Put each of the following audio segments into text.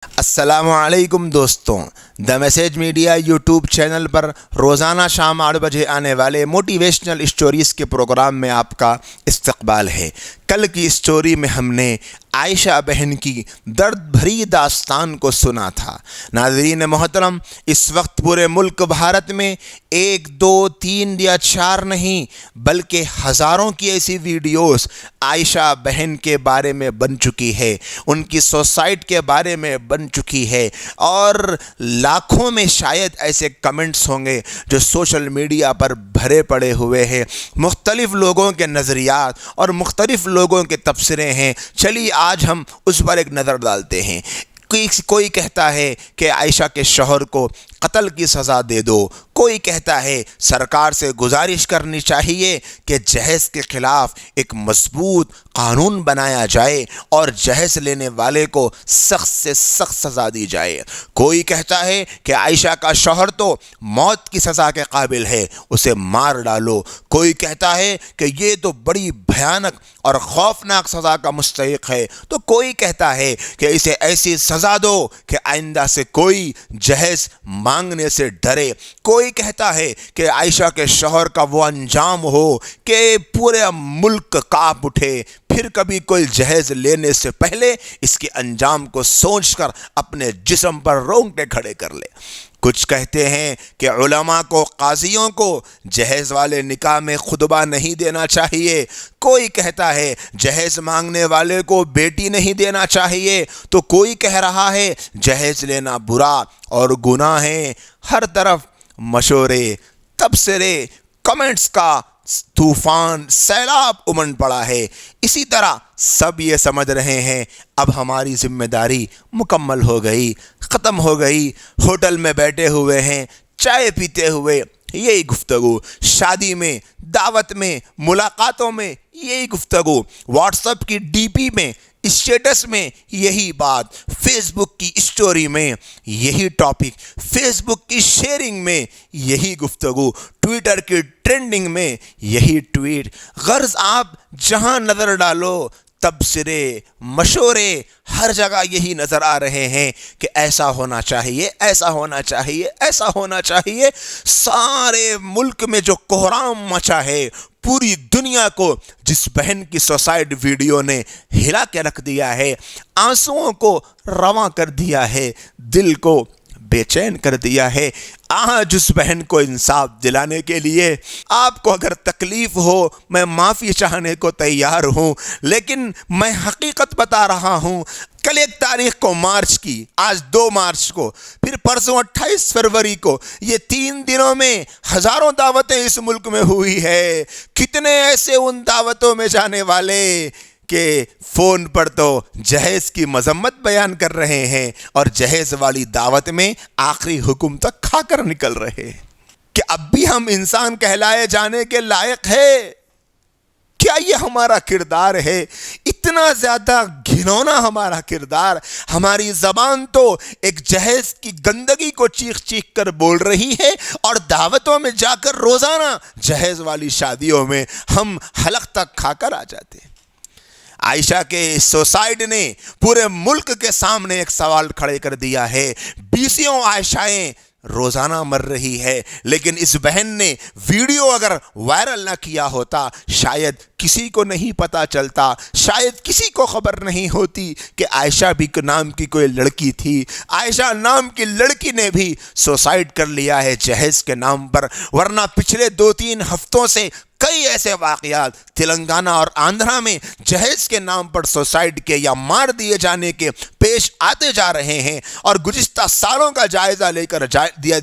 السلام علیکم دوستوں، the message media YouTube channel پر روزانہ شام 8 بجے آنے والے موٹیویشنل اسٹوریز کے پروگرام میں آپ کا استقبال ہے۔ کل کی اسٹوری میں ہم نے عائشہ بہن کی درد بھری داستان کو سنا تھا۔ ناظرین محترم، اس وقت پورے ملک بھارت میں 1 2 3 یا 4 نہیں بلکہ ہزاروں کی ایسی ویڈیوز عائشہ بہن کے بارے میں بن چکی ہے، ان کی سوسائٹ کے بارے میں بن چکی ہے، اور لاکھوں میں شاید ایسے کمنٹس ہوں گے جو سوشل میڈیا پر بھرے پڑے ہوئے ہیں۔ مختلف لوگوں کے نظریات اور مختلف لوگوں کے تبصرے ہیں۔ چلیے آج ہم اس پر ایک نظر ڈالتے ہیں۔ کوئی کہتا ہے کہ عائشہ کے شوہر کو قتل کی سزا دے دو، کوئی کہتا ہے سرکار سے گزارش کرنی چاہیے کہ جہیز کے خلاف ایک مضبوط قانون بنایا جائے اور جہیز لینے والے کو سخت سے سخت سزا دی جائے۔ کوئی کہتا ہے کہ عائشہ کا شوہر تو موت کی سزا کے قابل ہے، اسے مار ڈالو۔ کوئی کہتا ہے کہ یہ تو بڑی بھیانک اور خوفناک سزا کا مستحق ہے، تو کوئی کہتا ہے کہ اسے ایسی سزا دو کہ آئندہ سے کوئی جہیز مانگنے سے ڈرے۔ کوئی کہتا ہے کہ عائشہ کے شوہر کا وہ انجام ہو کہ پورے ملک کانپ اٹھے، پھر کبھی کوئی جہیز لینے سے پہلے اس کے انجام کو سوچ کر اپنے جسم پر رونگٹے کھڑے کر لے۔ کچھ کہتے ہیں کہ علماء کو، قاضیوں کو جہیز والے نکاح میں خطبہ نہیں دینا چاہیے۔ کوئی کہتا ہے جہیز مانگنے والے کو بیٹی نہیں دینا چاہیے، تو کوئی کہہ رہا ہے جہیز لینا برا اور گناہ ہے۔ ہر طرف مشورے، تبصرے، کمنٹس کا طوفان، سیلاب امڈ پڑا ہے۔ اسی طرح سب یہ سمجھ رہے ہیں اب ہماری ذمہ داری مکمل ہو گئی، ختم ہو گئی۔ ہوٹل میں بیٹھے ہوئے ہیں، چائے پیتے ہوئے یہی گفتگو، شادی میں، دعوت میں، ملاقاتوں میں یہی گفتگو، واٹس ایپ کی ڈی پی میں، اسٹیٹس میں یہی بات، فیس بک کی اسٹوری میں یہی ٹاپک، فیس بک کی شیئرنگ میں یہی گفتگو، ٹویٹر کی ٹرینڈنگ میں یہی ٹویٹ۔ غرض آپ جہاں نظر ڈالو تبصرے، مشورے، ہر جگہ یہی نظر آ رہے ہیں کہ ایسا ہونا چاہیے، ایسا ہونا چاہیے، ایسا ہونا چاہیے۔ سارے ملک میں جو کوہرام مچا ہے، پوری دنیا کو جس بہن کی سوسائٹ ویڈیو نے ہلا کے رکھ دیا ہے، آنسوؤں کو رواں کر دیا ہے، دل کو بے چین کر دیا ہے، آج اس بہن کو انصاف دلانے کے لیے آپ کو اگر تکلیف ہو میں معافی چاہنے کو تیار ہوں، لیکن میں حقیقت بتا رہا ہوں۔ کل 1 تاریخ کو مارچ کی، آج 2 مارچ کو، پھر پرسوں 28 فروری کو، یہ 3 دنوں میں ہزاروں دعوتیں اس ملک میں ہوئی ہے۔ کتنے ایسے ان دعوتوں میں جانے والے کہ فون پر تو جہیز کی مذمت بیان کر رہے ہیں اور جہیز والی دعوت میں آخری حکم تک کھا کر نکل رہے ہیں۔ کہ اب بھی ہم انسان کہلائے جانے کے لائق ہے؟ کیا یہ ہمارا کردار ہے؟ اتنا زیادہ گھنونا ہمارا کردار۔ ہماری زبان تو ایک جہیز کی گندگی کو چیخ چیخ کر بول رہی ہے، اور دعوتوں میں جا کر روزانہ جہیز والی شادیوں میں ہم حلق تک کھا کر آ جاتے ہیں۔ عائشہ کے سوسائٹ نے پورے ملک کے سامنے ایک سوال کھڑے کر دیا ہے۔ 20 عائشائیں روزانہ مر رہی ہے، لیکن اس بہن نے ویڈیو اگر وائرل نہ کیا ہوتا شاید کسی کو نہیں پتہ چلتا، شاید کسی کو خبر نہیں ہوتی کہ عائشہ بھی نام کی کوئی لڑکی تھی۔ عائشہ نام کی لڑکی نے بھی سوسائڈ کر لیا ہے جہیز کے نام پر، ورنہ پچھلے 2-3 ہفتوں سے کئی ایسے واقعات تلنگانہ اور آندھرا میں جہیز کے نام پر سوسائڈ کے یا مار دیے جانے کے پیش آتے جا رہے ہیں، اور گزشتہ سالوں کا جائزہ لے کر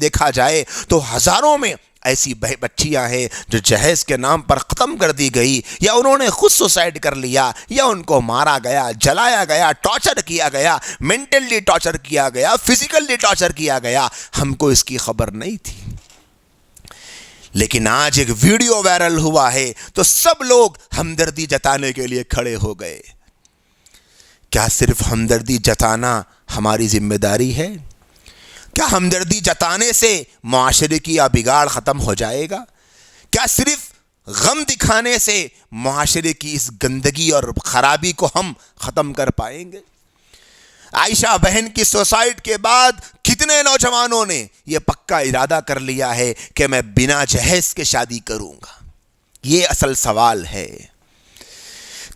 دیکھا جائے تو ہزاروں میں ایسی بچیاں ہیں جو جہیز کے نام پر ختم کر دی گئی، یا انہوں نے خود سوسائڈ کر لیا، یا ان کو مارا گیا، جلایا گیا، ٹارچر کیا گیا، مینٹلی ٹارچر کیا گیا، فزیکلی ٹارچر کیا گیا۔ ہم کو اس کی خبر نہیں تھی، لیکن آج ایک ویڈیو وائرل ہوا ہے تو سب لوگ ہمدردی جتانے کے لیے کھڑے ہو گئے۔ کیا صرف ہمدردی جتانا ہماری ذمہ داری ہے؟ کیا ہمدردی جتانے سے معاشرے کی بگاڑ ختم ہو جائے گا؟ کیا صرف غم دکھانے سے معاشرے کی اس گندگی اور خرابی کو ہم ختم کر پائیں گے؟ عائشہ بہن کی سوسائٹ کے بعد کتنے نوجوانوں نے یہ پکا ارادہ کر لیا ہے کہ میں بنا جہیز کے شادی کروں گا؟ یہ اصل سوال ہے۔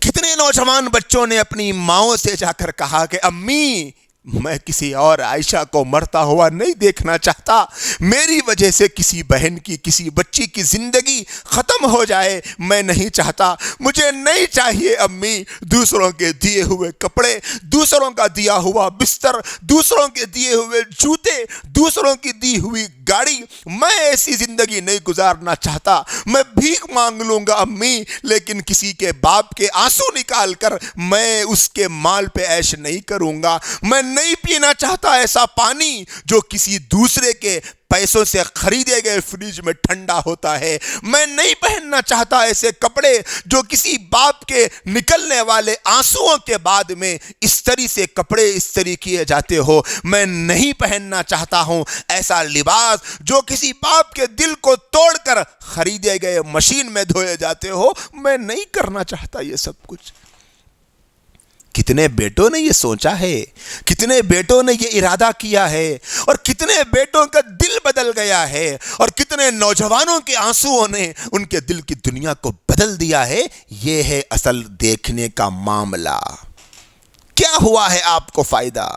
کتنے نوجوان بچوں نے اپنی ماؤں سے جا کر کہا کہ امی میں کسی اور عائشہ کو مرتا ہوا نہیں دیکھنا چاہتا، میری وجہ سے کسی بہن کی کسی بچی کی زندگی ختم ہو جائے، میں نہیں چاہتا، مجھے نہیں چاہیے امی دوسروں کے دیے ہوئے کپڑے، دوسروں کا دیا ہوا بستر، دوسروں کے دیے ہوئے جوتے، دوسروں کی دی ہوئی گاڑی، میں ایسی زندگی نہیں گزارنا چاہتا، میں بھیک مانگ لوں گا امی، لیکن کسی کے باپ کے آنسو نکال کر میں اس کے مال پہ عیش نہیں کروں گا، میں نہیں پینا چاہتا ایسا پانی جو کسی دوسرے کے پیسوں سے خریدے گئے فریج میں ٹھنڈا ہوتا ہے، میں نہیں پہننا چاہتا ایسے کپڑے جو کسی باپ کے نکلنے والے آنسوؤں کے بعد میں استری سے کپڑے استری کیے جاتے ہو، میں نہیں پہننا چاہتا ہوں ایسا لباس جو کسی باپ کے دل کو توڑ کر خریدے گئے مشین میں دھوئے جاتے ہو، میں نہیں کرنا چاہتا یہ سب کچھ۔ کتنے بیٹوں نے یہ سوچا ہے، کتنے بیٹوں نے یہ ارادہ کیا ہے، اور کتنے بیٹوں کا دل بدل گیا ہے، اور کتنے نوجوانوں کے آنسوؤں نے ان کے دل کی دنیا کو بدل دیا ہے۔ یہ ہے اصل دیکھنے کا معاملہ۔ کیا ہوا ہے آپ کو فائدہ؟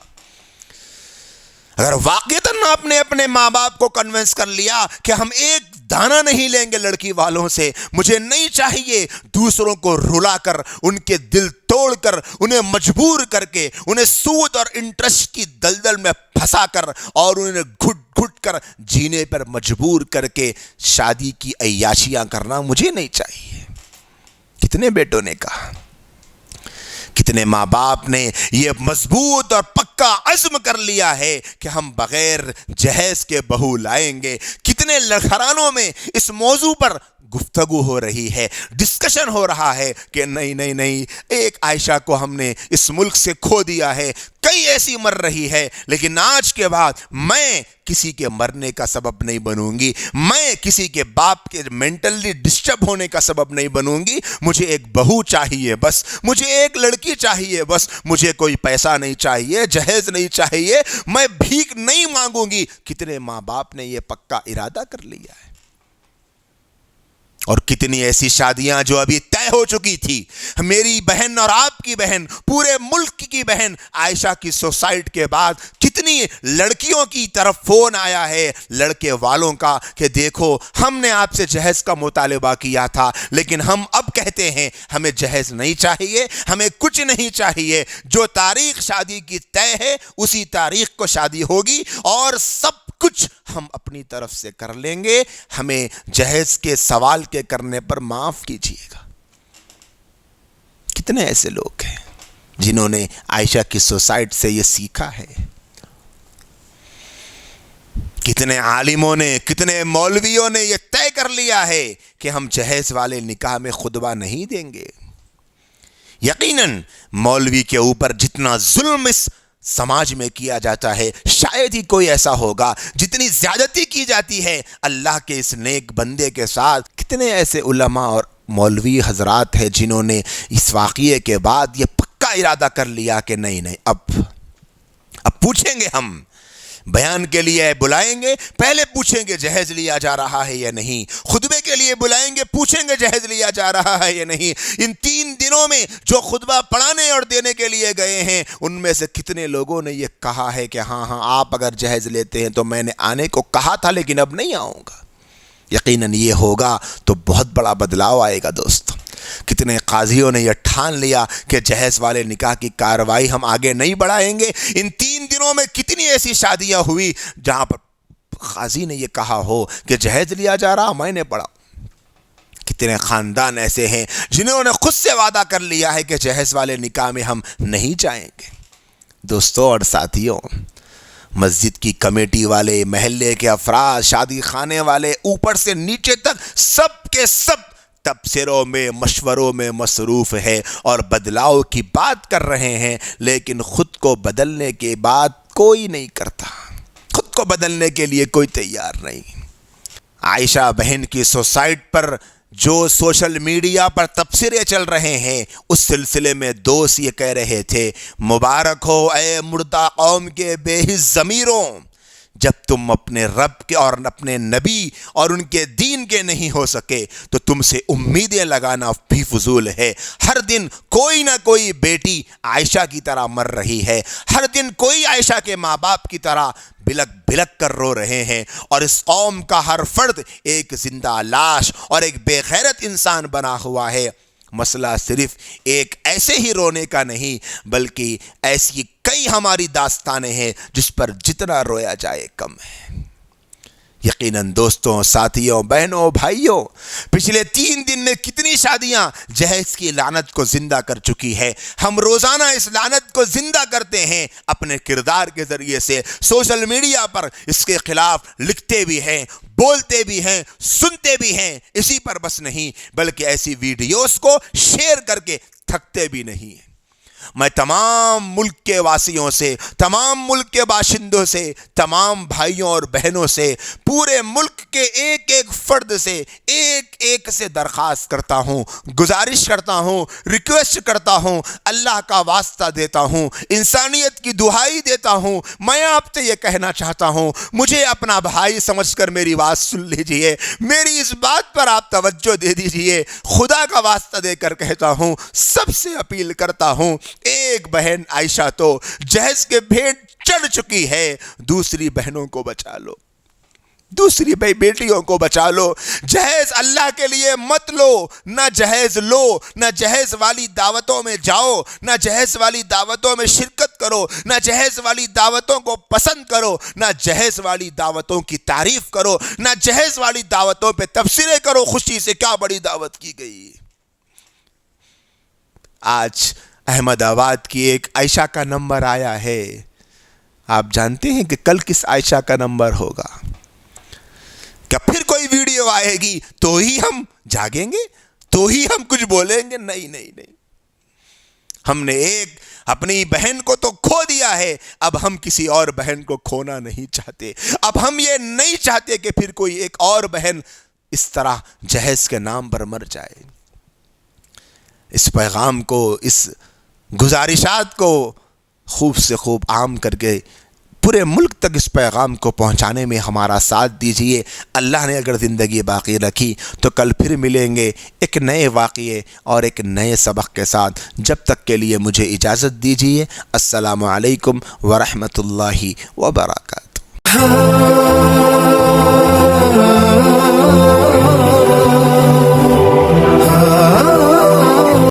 اگر واقعتاً آپ نے اپنے ماں باپ کو کنونس کر لیا کہ ہم ایک دانہ نہیں لیں گے لڑکی والوں سے، مجھے نہیں چاہیے دوسروں کو رلا کر، ان کے دل توڑ کر، انہیں مجبور کر کے، انہیں سود اور انٹرسٹ کی دلدل میں پھنسا کر اور انہیں گھٹ گھٹ کر جینے پر مجبور کر کے شادی کی عیاشیاں کرنا مجھے نہیں چاہیے۔ کتنے بیٹوں نے کہا، کتنے ماں باپ نے یہ مضبوط اور پکا عزم کر لیا ہے کہ ہم بغیر جہیز کے بہو لائیں گے۔ کتنے گھرانوں میں اس موضوع پر گفتگو ہو رہی ہے، ڈسکشن ہو رہا ہے کہ نہیں نہیں نہیں، ایک عائشہ کو ہم نے اس ملک سے کھو دیا ہے، کئی ایسی مر رہی ہے، لیکن آج کے بعد میں کسی کے مرنے کا سبب نہیں بنوں گی، میں کسی کے باپ کے مینٹلی ڈسٹرب ہونے کا سبب نہیں بنوں گی، مجھے ایک بہو چاہیے بس، مجھے ایک لڑکی چاہیے بس، مجھے کوئی پیسہ نہیں چاہیے، جہیز نہیں چاہیے، میں بھیک نہیں مانگوں گی۔ کتنے ماں باپ نے یہ پکا ارادہ کر لیا ہے، اور کتنی ایسی شادیاں جو ابھی طے ہو چکی تھی۔ میری بہن اور آپ کی بہن، پورے ملک کی بہن، عائشہ کی سوسائٹ کے بعد کتنی لڑکیوں کی طرف فون آیا ہے لڑکے والوں کا کہ دیکھو ہم نے آپ سے جہیز کا مطالبہ کیا تھا، لیکن ہم اب کہتے ہیں ہمیں جہیز نہیں چاہیے، ہمیں کچھ نہیں چاہیے، جو تاریخ شادی کی طے ہے اسی تاریخ کو شادی ہوگی، اور سب کچھ ہم اپنی طرف سے کر لیں گے، ہمیں جہیز کے سوال کے کرنے پر معاف کیجیے گا۔ کتنے ایسے لوگ ہیں جنہوں نے عائشہ کی سوسائٹ سے یہ سیکھا ہے؟ کتنے عالموں نے، کتنے مولویوں نے یہ طے کر لیا ہے کہ ہم جہیز والے نکاح میں خطبہ نہیں دیں گے۔ یقیناً مولوی کے اوپر جتنا ظلم اس سماج میں کیا جاتا ہے شاید ہی کوئی ایسا ہوگا جتنی زیادتی کی جاتی ہے اللہ کے اس نیک بندے کے ساتھ۔ کتنے ایسے علماء اور مولوی حضرات ہیں جنہوں نے اس واقعے کے بعد یہ پکا ارادہ کر لیا کہ نہیں نہیں، اب پوچھیں گے، ہم بیان کے لیے بلائیں گے، پہلے پوچھیں گے جہیز لیا جا رہا ہے یا نہیں، خطبے کے لیے بلائیں گے، پوچھیں گے جہیز لیا جا رہا ہے یا نہیں۔ ان 3 دنوں میں جو خطبہ پڑھانے اور دینے کے لیے گئے ہیں ان میں سے کتنے لوگوں نے یہ کہا ہے کہ ہاں آپ اگر جہیز لیتے ہیں تو میں نے آنے کو کہا تھا لیکن اب نہیں آؤں گا۔ یقیناً یہ ہوگا تو بہت بڑا بدلاؤ آئے گا دوستو۔ کتنے قاضیوں نے یہ ٹھان لیا کہ جہیز والے نکاح کی کارروائی ہم آگے نہیں بڑھائیں گے۔ ان 3 دنوں میں کتنی ایسی شادیاں ہوئی جہاں پر قاضی نے یہ کہا ہو کہ جہیز لیا جا رہا، میں نے پڑھا۔ کتنے خاندان ایسے ہیں جنہوں نے خود سے وعدہ کر لیا ہے کہ جہیز والے نکاح میں ہم نہیں جائیں گے۔ دوستوں اور ساتھیوں، مسجد کی کمیٹی والے، محلے کے افراد، شادی خانے والے، اوپر سے نیچے تک سب کے سب تبصروں میں، مشوروں میں مصروف ہے اور بدلاؤ کی بات کر رہے ہیں، لیکن خود کو بدلنے کے بعد کوئی نہیں کرتا، خود کو بدلنے کے لیے کوئی تیار نہیں۔ عائشہ بہن کی سوسائٹ پر جو سوشل میڈیا پر تبصرے چل رہے ہیں اس سلسلے میں دوست یہ کہہ رہے تھے، مبارک ہو اے مردہ قوم کے بے حس ضمیروں، جب تم اپنے رب کے اور اپنے نبی اور ان کے دین کے نہیں ہو سکے تو تم سے امیدیں لگانا بھی فضول ہے۔ ہر دن کوئی نہ کوئی بیٹی عائشہ کی طرح مر رہی ہے، ہر دن کوئی عائشہ کے ماں باپ کی طرح بلک بلک کر رو رہے ہیں، اور اس قوم کا ہر فرد ایک زندہ لاش اور ایک بے غیرت انسان بنا ہوا ہے۔ مسئلہ صرف ایک ایسے ہی رونے کا نہیں بلکہ ایسی کئی ہماری داستانیں ہیں جس پر جتنا رویا جائے کم ہے۔ یقیناً دوستوں، ساتھیوں، بہنوں، بھائیوں، پچھلے 3 دن میں کتنی شادیاں جہیز کی لعنت کو زندہ کر چکی ہے۔ ہم روزانہ اس لعنت کو زندہ کرتے ہیں اپنے کردار کے ذریعے سے، سوشل میڈیا پر اس کے خلاف لکھتے بھی ہیں، بولتے بھی ہیں، سنتے بھی ہیں۔ اسی پر بس نہیں بلکہ ایسی ویڈیوز کو شیئر کر کے تھکتے بھی نہیں ہیں۔ میں تمام ملک کے واسیوں سے، تمام ملک کے باشندوں سے، تمام بھائیوں اور بہنوں سے، پورے ملک کے ایک ایک فرد سے، ایک ایک سے درخواست کرتا ہوں، گزارش کرتا ہوں، ریکویسٹ کرتا ہوں، اللہ کا واسطہ دیتا ہوں، انسانیت کی دہائی دیتا ہوں۔ میں آپ سے یہ کہنا چاہتا ہوں، مجھے اپنا بھائی سمجھ کر میری بات سن لیجئے، میری اس بات پر آپ توجہ دے دیجئے۔ خدا کا واسطہ دے کر کہتا ہوں، سب سے اپیل کرتا ہوں، ایک بہن عائشہ تو جہیز کے بھیڑ چڑھ چکی ہے، دوسری بہنوں کو بچا لو، دوسری بیٹیوں کو بچا لو۔ جہیز اللہ کے لیے مت لو، نہ جہیز لو، نہ جہیز والی دعوتوں میں جاؤ، نہ جہیز والی دعوتوں میں شرکت کرو، نہ جہیز والی دعوتوں کو پسند کرو، نہ جہیز والی دعوتوں کی تعریف کرو، نہ جہیز والی دعوتوں پہ تبصرے کرو۔ خوشی سے کیا بڑی دعوت کی گئی۔ آج احمد آباد کی ایک عائشہ کا نمبر آیا ہے، آپ جانتے ہیں کہ کل کس عائشہ کا نمبر ہوگا؟ کیا پھر کوئی ویڈیو آئے گی تو ہی ہم جاگیں گے، تو ہی ہم کچھ بولیں گے؟ نہیں نہیں نہیں، ہم نے ایک اپنی بہن کو تو کھو دیا ہے، اب ہم کسی اور بہن کو کھونا نہیں چاہتے۔ اب ہم یہ نہیں چاہتے کہ پھر کوئی ایک اور بہن اس طرح جہیز کے نام پر مر جائے۔ اس پیغام کو، اس گزارشات کو خوب سے خوب عام کر کے پورے ملک تک اس پیغام کو پہنچانے میں ہمارا ساتھ دیجئے۔ اللہ نے اگر زندگی باقی رکھی تو کل پھر ملیں گے ایک نئے واقعے اور ایک نئے سبق کے ساتھ۔ جب تک کے لیے مجھے اجازت دیجئے۔ السلام علیکم ورحمۃ اللہ وبرکاتہ۔